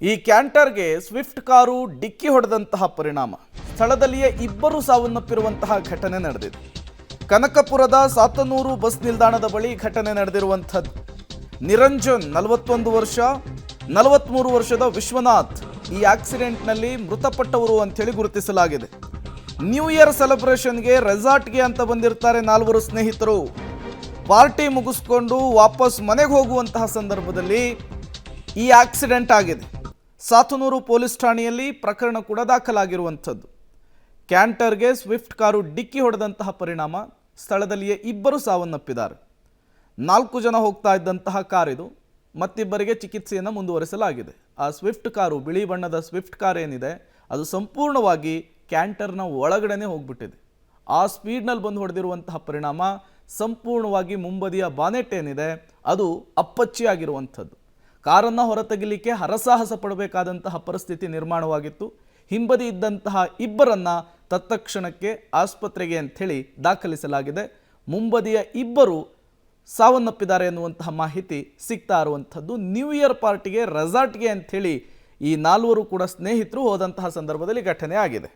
ಈ ಕ್ಯಾಂಟರ್ಗೆ Swift car ಡಿಕ್ಕಿ ಹೊಡೆದಂತಹ ಪರಿಣಾಮ ಸ್ಥಳದಲ್ಲಿಯೇ ಇಬ್ಬರು ಸಾವನ್ನಪ್ಪಿರುವಂತಹ ಘಟನೆ ನಡೆದಿದೆ. ಕನಕಪುರದ ಸಾತನೂರು ಬಸ್ ನಿಲ್ದಾಣದ ಬಳಿ ಘಟನೆ ನಡೆದಿರುವಂಥದ್ದು. ನಿರಂಜನ್ 41 ವರ್ಷ, 43 ವರ್ಷದ ವಿಶ್ವನಾಥ್ ಈ ಆಕ್ಸಿಡೆಂಟ್ನಲ್ಲಿ ಮೃತಪಟ್ಟವರು ಅಂತೇಳಿ ಗುರುತಿಸಲಾಗಿದೆ. ನ್ಯೂ ಇಯರ್ ಸೆಲೆಬ್ರೇಷನ್ಗೆ ರೆಸಾರ್ಟ್ಗೆ ಅಂತ ಬಂದಿರ್ತಾರೆ 4 ಸ್ನೇಹಿತರು. ಪಾರ್ಟಿ ಮುಗಿಸ್ಕೊಂಡು ವಾಪಸ್ ಮನೆಗೆ ಹೋಗುವಂತಹ ಸಂದರ್ಭದಲ್ಲಿ ಈ ಆಕ್ಸಿಡೆಂಟ್ ಆಗಿದೆ. ಸಾತನೂರು ಪೊಲೀಸ್ ಠಾಣೆಯಲ್ಲಿ ಪ್ರಕರಣ ಕೂಡ ದಾಖಲಾಗಿರುವಂಥದ್ದು. ಕ್ಯಾಂಟರ್ಗೆ ಸ್ವಿಫ್ಟ್ ಕಾರು ಡಿಕ್ಕಿ ಹೊಡೆದಂತಹ ಪರಿಣಾಮ ಸ್ಥಳದಲ್ಲಿಯೇ ಇಬ್ಬರು ಸಾವನ್ನಪ್ಪಿದ್ದಾರೆ. 4 ಜನ ಹೋಗ್ತಾ ಇದ್ದಂತಹ ಕಾರಿದು. ಮತ್ತಿಬ್ಬರಿಗೆ ಚಿಕಿತ್ಸೆಯನ್ನು ಮುಂದುವರಿಸಲಾಗಿದೆ. ಆ ಸ್ವಿಫ್ಟ್ ಕಾರು, ಬಿಳಿ ಬಣ್ಣದ ಸ್ವಿಫ್ಟ್ ಕಾರ್ ಏನಿದೆ ಅದು ಸಂಪೂರ್ಣವಾಗಿ ಕ್ಯಾಂಟರ್ನ ಒಳಗಡೆನೆ ಹೋಗ್ಬಿಟ್ಟಿದೆ. ಆ ಸ್ಪೀಡ್ನಲ್ಲಿ ಬಂದು ಹೊಡೆದಿರುವಂತಹ ಪರಿಣಾಮ ಸಂಪೂರ್ಣವಾಗಿ ಮುಂಬದಿಯ ಬಾನೆಟ್ ಏನಿದೆ ಅದು ಅಪ್ಪಚ್ಚಿಯಾಗಿರುವಂಥದ್ದು. ಕಾರನ್ನು ಹೊರತೆಗಿಲಿಕ್ಕೆ ಹರಸಾಹಸ ಪಡಬೇಕಾದಂತಹ ಪರಿಸ್ಥಿತಿ ನಿರ್ಮಾಣವಾಗಿತ್ತು. ಹಿಂಬದಿ ಇದ್ದಂತಹ ಇಬ್ಬರನ್ನ ತತ್ಕ್ಷಣಕ್ಕೆ ಆಸ್ಪತ್ರೆಗೆ ಅಂಥೇಳಿ ದಾಖಲಿಸಲಾಗಿದೆ. ಮುಂಬದಿಯ ಇಬ್ಬರು ಸಾವನ್ನಪ್ಪಿದ್ದಾರೆ ಎನ್ನುವಂತಹ ಮಾಹಿತಿ ಸಿಗ್ತಾ ಇರುವಂಥದ್ದು. ನ್ಯೂ ಇಯರ್ ಪಾರ್ಟಿಗೆ ರೆಸಾರ್ಟ್ಗೆ ಅಂಥೇಳಿ ಈ 4 ಕೂಡ ಸ್ನೇಹಿತರು ಹೋದಂತಹ ಸಂದರ್ಭದಲ್ಲಿ ಘಟನೆ ಆಗಿದೆ.